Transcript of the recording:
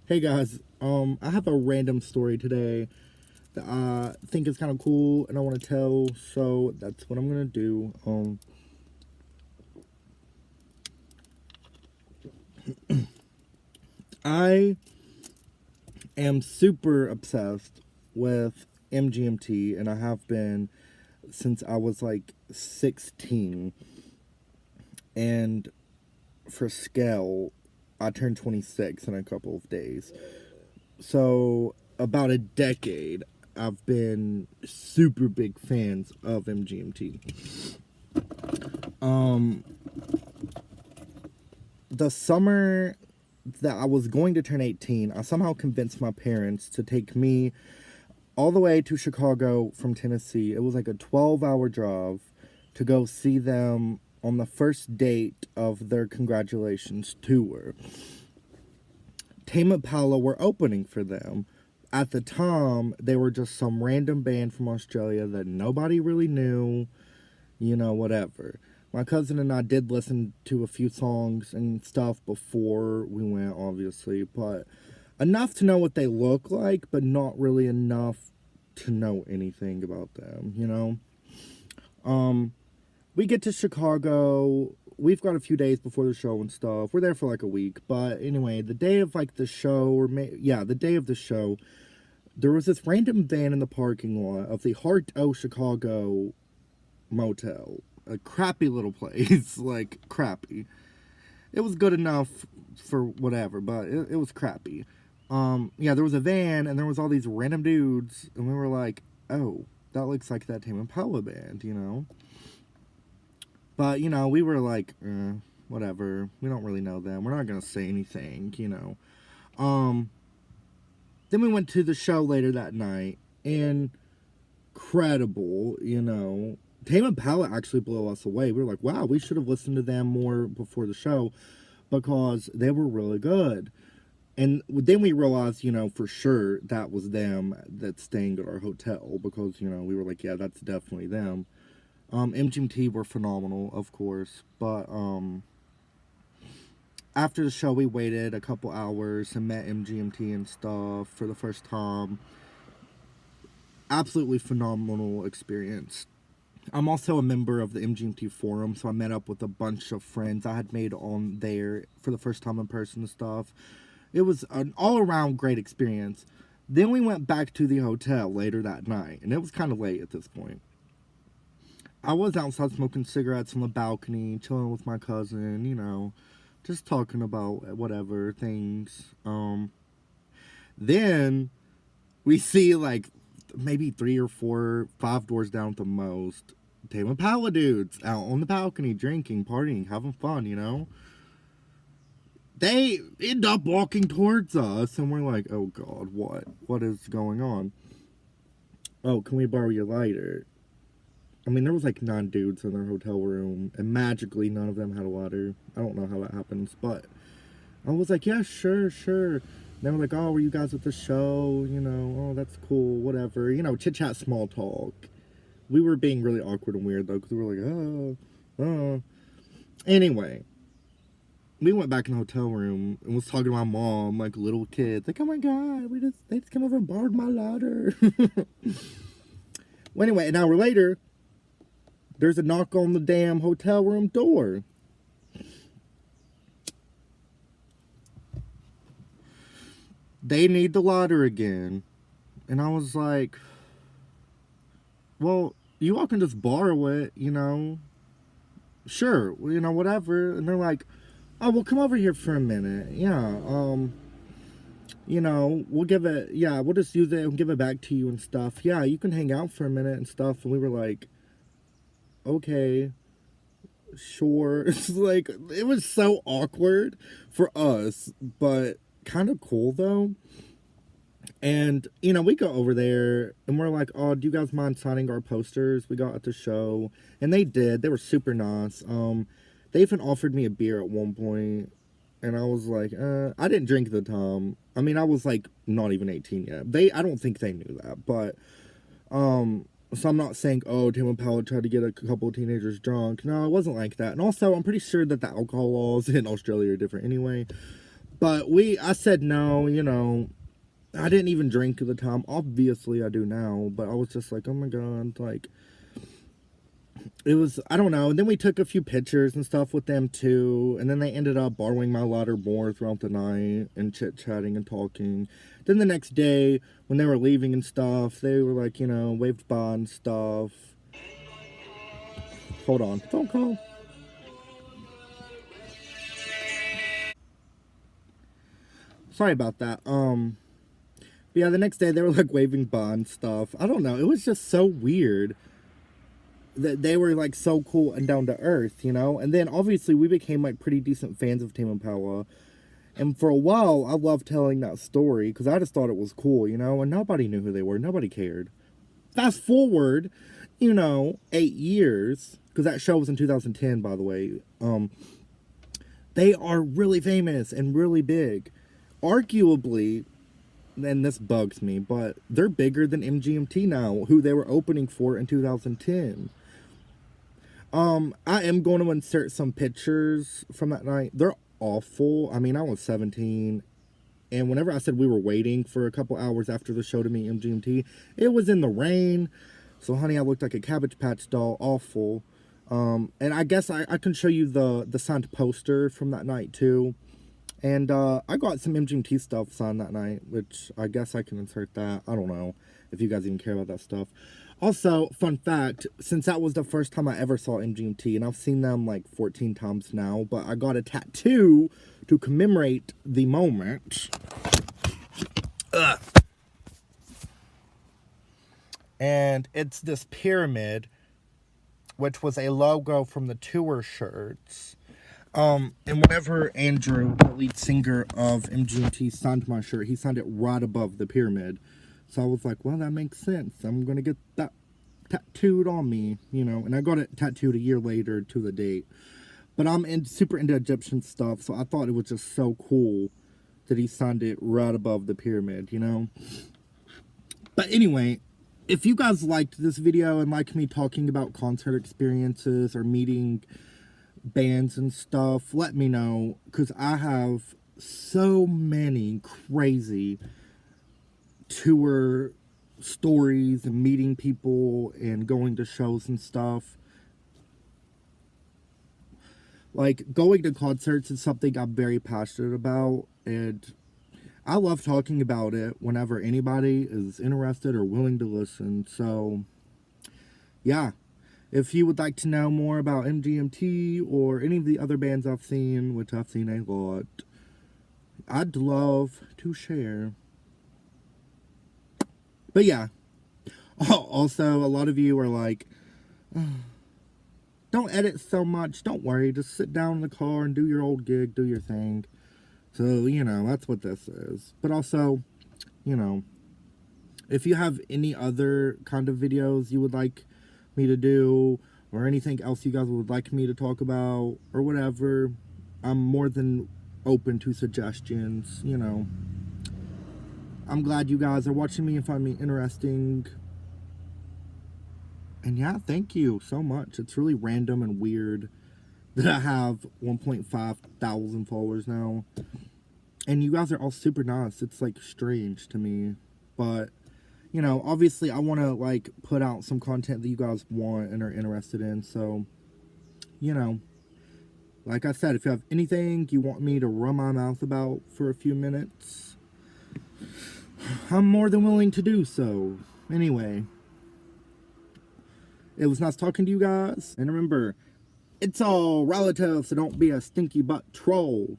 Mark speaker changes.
Speaker 1: Hey guys, I have a random story today that I think is kind of cool and I want to tell, so that's what I'm gonna do. I am super obsessed with MGMT, and I have been since I was like 16. And for scale, I turned 26 in a couple of days. So about a decade, I've been super big fans of MGMT. Um, the summer that I was going to turn 18, I somehow convinced my parents to take me all the way to Chicago from Tennessee. It was like a 12-hour drive to go see them on the first date of their congratulations tour. Tame Impala were opening for them. At the time, they were just some random band from Australia that nobody really knew, whatever. My cousin and I did listen to a few songs and stuff before we went, obviously, but enough to know what they look like, but not really enough to know anything about them. Um, we get to Chicago. We've got a few days before the show and stuff. We're there for like a week, but anyway, the day of like the show, the day of the show, there was this random van in the parking lot of the Heart O Chicago motel. A crappy little place, like crappy. It was good enough for whatever, but it was crappy. There was a van and there was all these random dudes, and we were like, oh, that looks like that Tame Impala band. But we were like, whatever. We don't really know them. We're not gonna say anything. Then we went to the show later that night. Incredible. Tame Impala actually blew us away. We were like, wow, we should have listened to them more before the show because they were really good. And then we realized, for sure that was them that's staying at our hotel because, we were like, yeah, that's definitely them. MGMT were phenomenal, of course, but after the show, we waited a couple hours and met MGMT and stuff for the first time. Absolutely phenomenal experience. I'm also a member of the MGMT forum, so I met up with a bunch of friends I had made on there for the first time in person and stuff. It was an all around great experience. Then we went back to the hotel later that night, and it was kind of late at this point. I was outside smoking cigarettes on the balcony, chilling with my cousin, just talking about whatever things. Then we see like maybe 3 or 4, 5 doors down at the most, Tame Impala dudes out on the balcony drinking, partying, having fun. They end up walking towards us, and we're like, oh god, what is going on? Oh, can we borrow your lighter? I mean, there was like 9 dudes in their hotel room, and magically none of them had a lighter. I don't know how that happens, but I was like, yeah, sure, sure. They were like, oh, were you guys at the show? Oh, that's cool, whatever. Chit chat, small talk. We were being really awkward and weird, though, because we were like, oh. Anyway, we went back in the hotel room and was talking to my mom, like little kids. Like, oh my god, they just came over and borrowed my lighter. Well, anyway, an hour later, there's a knock on the damn hotel room door. They need the lighter again. And I was like, well, you all can just borrow it. Sure, whatever. And they're like, oh, well, come over here for a minute. Yeah, we'll we'll just use it and give it back to you and stuff. Yeah, you can hang out for a minute and stuff. And we were like, okay, sure. It's like, it was so awkward for us, but kind of cool though. And we go over there and we're like, oh, do you guys mind signing our posters we got at the show? And they did. They were super nice. They even offered me a beer at one point, and I was like, I didn't drink at the time. I mean, I was like not even 18 yet. I don't think they knew that, but so I'm not saying, oh, Tame Impala tried to get a couple of teenagers drunk. No, it wasn't like that. And also, I'm pretty sure that the alcohol laws in Australia are different anyway. But I said no, you know. I didn't even drink at the time. Obviously, I do now. But I was just like, oh my God. Like, it was, I don't know. And then we took a few pictures and stuff with them too. And then they ended up borrowing my ladder more throughout the night and chit-chatting and talking. Then the next day, when they were leaving and stuff, they were like, you know, waved by and stuff. Hold on. Phone call. Sorry about that. But yeah, the next day they were like waving by and stuff. I don't know. It was just so weird that they were like so cool and down to earth, you know? And then obviously we became like pretty decent fans of Tame Impala. And for a while, I loved telling that story because I just thought it was cool, you know? And nobody knew who they were. Nobody cared. Fast forward, you know, 8 years, because that show was in 2010, by the way. They are really famous and really big. Arguably, and this bugs me, but they're bigger than MGMT now, who they were opening for in 2010. I am going to insert some pictures from that night. They're awful. I mean, I was 17, and whenever I said we were waiting for a couple hours after the show to meet MGMT, it was in the rain. So, honey, I looked like a Cabbage Patch doll. Awful. And I guess I can show you the signed poster from that night, too. And I got some MGMT stuff signed that night, which I guess I can insert that. I don't know if you guys even care about that stuff. Also, fun fact, since that was the first time I ever saw MGMT, and I've seen them like 14 times now, but I got a tattoo to commemorate the moment. Ugh. And it's this pyramid, which was a logo from the tour shirts. And whenever Andrew, the lead singer of MGMT, signed my shirt, he signed it right above the pyramid. So I was like, well, that makes sense. I'm going to get that tattooed on me, you know. And I got it tattooed a year later to the date. But I'm super into Egyptian stuff, so I thought it was just so cool that he signed it right above the pyramid, you know. But anyway, if you guys liked this video and like me talking about concert experiences or meeting bands and stuff, let me know, because I have so many crazy tour stories and meeting people and going to shows and stuff. Like, going to concerts is something I'm very passionate about, and I love talking about it whenever anybody is interested or willing to listen. So yeah, if you would like to know more about MGMT or any of the other bands I've seen, which I've seen a lot, I'd love to share. But yeah, also a lot of you are like, oh, don't edit so much, don't worry, just sit down in the car and do your old gig, do your thing. So, you know, that's what this is. But also, you know, if you have any other kind of videos you would like me to do, or anything else you guys would like me to talk about, or whatever, I'm more than open to suggestions, you know. I'm glad you guys are watching me and find me interesting. And yeah, thank you so much. It's really random and weird that I have 1.5 thousand followers now. And you guys are all super nice. It's like strange to me. But, you know, obviously I want to like put out some content that you guys want and are interested in. So, you know, like I said, if you have anything you want me to run my mouth about for a few minutes, I'm more than willing to do so. Anyway, it was nice talking to you guys. And remember, it's all relative, so don't be a stinky butt troll.